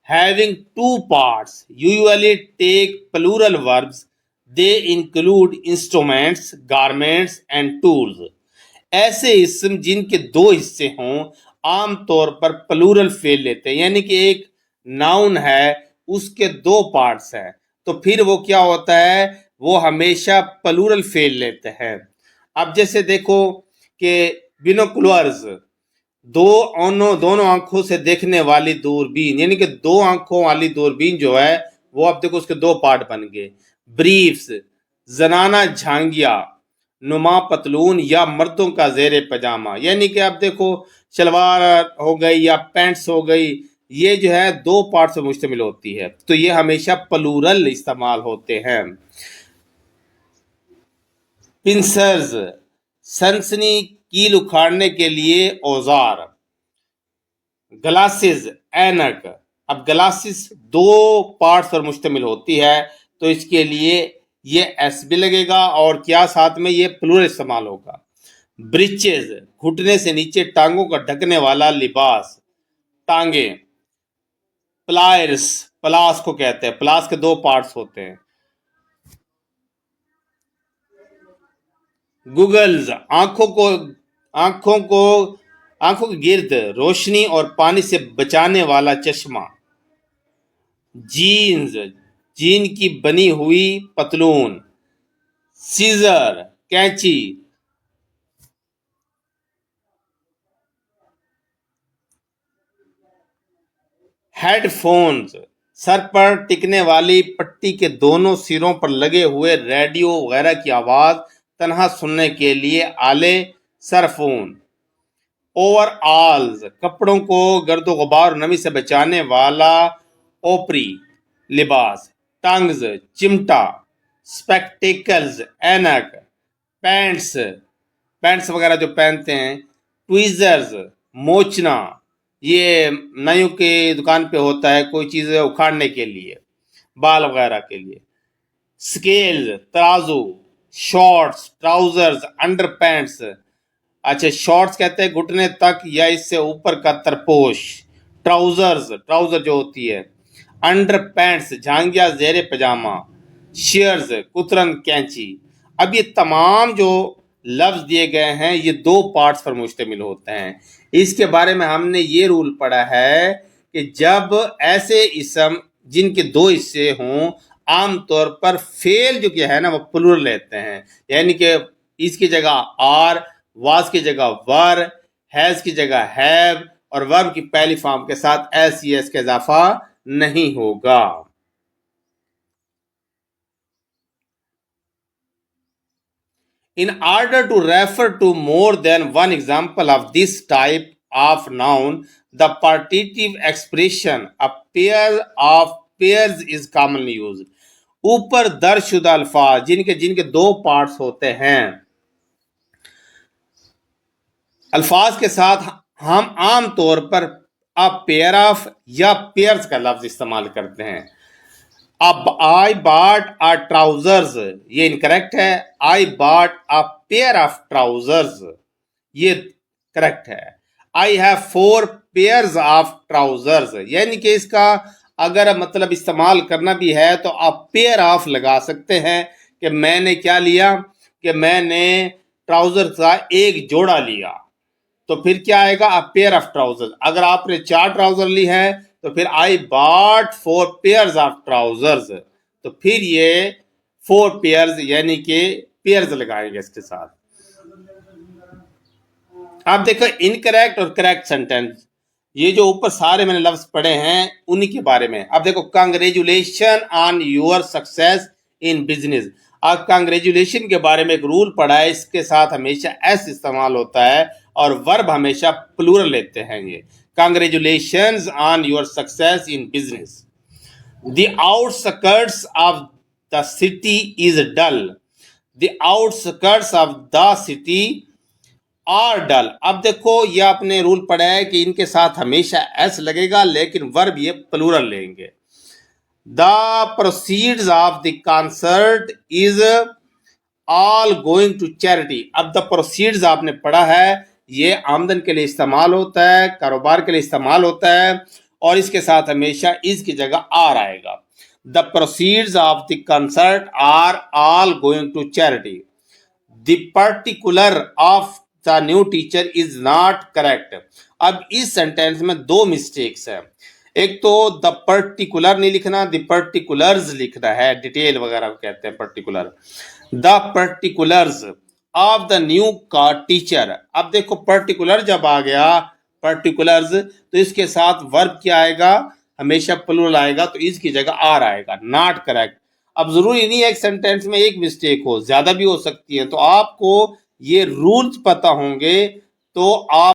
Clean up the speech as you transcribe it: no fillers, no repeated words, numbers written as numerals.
having two parts usually take plural verbs. They include instruments, garments and tools. ऐसे इस्म जिनके दो हिस्से हों आमतौर पर प्लूरल फेल लेते हैं, यानी कि एक नाउन है उसके दो पार्ट्स हैं तो फिर वो क्या होता है, वो हमेशा प्लूरल फेल लेते हैं। अब जैसे देखो कि बिनोकुलर्स, दोनों आंखों से देखने वाली दूरबीन, यानी कि दो आंखों वाली दूरबीन जो है वो अब देखो उसके दो पार्ट बन गए। ब्रीफ्स, जनाना झांगिया, नुमा पतलून या मर्दों का जेर पजामा, यानी कि आप देखो शलवार हो गई या पैंट्स हो गई, ये जो है दो पार्ट से मुश्तमिल होती है तो ये हमेशा प्लूरल इस्तेमाल होते हैं। पिंसर्स, सनसनी कील उखाड़ने के लिए औजार। ग्लासेस, ऐनक, अब ग्लासेस दो पार्ट्स पर मुश्तमिल होती है तो इसके लिए ये एस भी लगेगा और क्या साथ में ये प्लूरल इस्तेमाल होगा। ब्रिचेस, घुटने से नीचे टांगों का ढकने वाला लिबास, टांगे। प्लायर्स, प्लास को कहते हैं, प्लास के दो पार्ट्स होते हैं। गूगल्स, आंखों के गिर्द रोशनी और पानी से बचाने वाला चश्मा। जीन्स, जीन की बनी हुई पतलून। सीजर, कैंची। हेडफोन्स, सर पर टिकने वाली पट्टी के दोनों सिरों पर लगे हुए रेडियो वगैरह की आवाज तन्हा सुनने के लिए आले सरफोन। ओवरऑल्स, कपड़ों को गर्दो गुबार और नमी से बचाने वाला ओपरी लिबास। टंग्स, चिमटा। स्पेक्टिकल्स, ऐनक। पैंट्स वगैरह जो पहनते हैं। ट्वीजर्स, मोचना, ये नाइयों के दुकान पे होता है कोई चीज़ उखाड़ने के लिए, बाल वगैरह के लिए। स्केल्स, तराजू। शॉर्ट्स, ट्राउजर्स, अंडर पैंट्स, अच्छा शॉर्ट्स कहते हैं घुटने तक या इससे ऊपर का तरपोश। ट्राउजर जो होती है। अंडर पैंट्स, झांगिया जेरे पजामा। शेयर्स, कुतरन कैंची। अब ये तमाम जो लफ्ज दिए गए हैं ये दो पार्ट्स पर मुश्तमिल होते हैं। इसके बारे में हमने ये रूल पढ़ा है कि जब ऐसे इसम जिनके दो हिस्से हों आमतौर पर फेल जो क्या है ना वो प्लूरल लेते हैं, यानी कि इसकी जगह आर, वाज की जगह वर, हैज की जगह हैव और वर्ब की पहली फॉर्म के साथ एस ई एस का इजाफा नहीं होगा। In order to refer to more than one example of this type of noun, the partitive expression a pair of pairs is commonly used. ऊपर दर्जशुदा अल्फाज जिनके दो पार्ट्स होते हैं, अल्फाज के साथ हम आम तौर पर अ पेयर ऑफ या पेयर्स का लफ्ज इस्तेमाल करते हैं। अब आई बॉट अ ट्राउजर्स, ये इनकरेक्ट है। I bought a pair of trousers, ये करेक्ट है। I have 4 pairs of trousers, यानी कि इसका अगर मतलब इस्तेमाल करना भी है तो आप पेयर ऑफ लगा सकते हैं कि मैंने क्या लिया, कि मैंने ट्राउजर का एक जोड़ा लिया, तो फिर क्या आएगा, अ पेयर ऑफ ट्राउजर्स। अगर आपने 4 ट्राउजर ली है तो फिर I bought 4 pairs of trousers, तो फिर ये 4 पेयर्स यानी कि पेयर्स लगाएंगे इसके साथ। आप देखो इनकरेक्ट और करेक्ट सेंटेंस, ये जो ऊपर सारे मैंने लफ्ज पढ़े हैं उन्हीं के बारे में। अब देखो congratulation on your success in business. अब कांग्रेचुलेशन के बारे में एक रूल पढ़ा है, इसके साथ हमेशा एस इस्तेमाल होता है और वर्ब हमेशा प्लूरल लेते हैं। ये congratulations on your success in business. The outskirts of the city is dull. The outskirts of the city are dull. अब देखो ये आपने रूल पढ़ा है कि इनके साथ हमेशा एस लगेगा लेकिन वर्ब ये प्लूरल लेंगे। The proceeds of the concert is all going to charity. अब द प्रोसीड्स आपने पढ़ा है ये आमदन के लिए इस्तेमाल होता है, कारोबार के लिए इस्तेमाल होता है और इसके साथ हमेशा इज की जगह आर आएगा। The proceeds of the concert are all going to charity. The particular of the new teacher is not correct. अब इस सेंटेंस में दो मिस्टेक्स हैं। एक तो द पर्टिकुलर नहीं लिखना, द पर्टिकुलर्स लिखना है, डिटेल वगैरह कहते हैं particular. The particulars of the new का टीचर। अब देखो पर्टिकुलर जब आ गया पर्टिकुलर्स तो इसके साथ वर्ब क्या आएगा, हमेशा प्लूरल आएगा, तो इसकी जगह आर आएगा, नॉट करेक्ट। अब जरूरी नहीं है एक सेंटेंस में एक मिस्टेक हो, ज्यादा भी हो सकती है। तो आपको ये रूल्स पता होंगे तो आप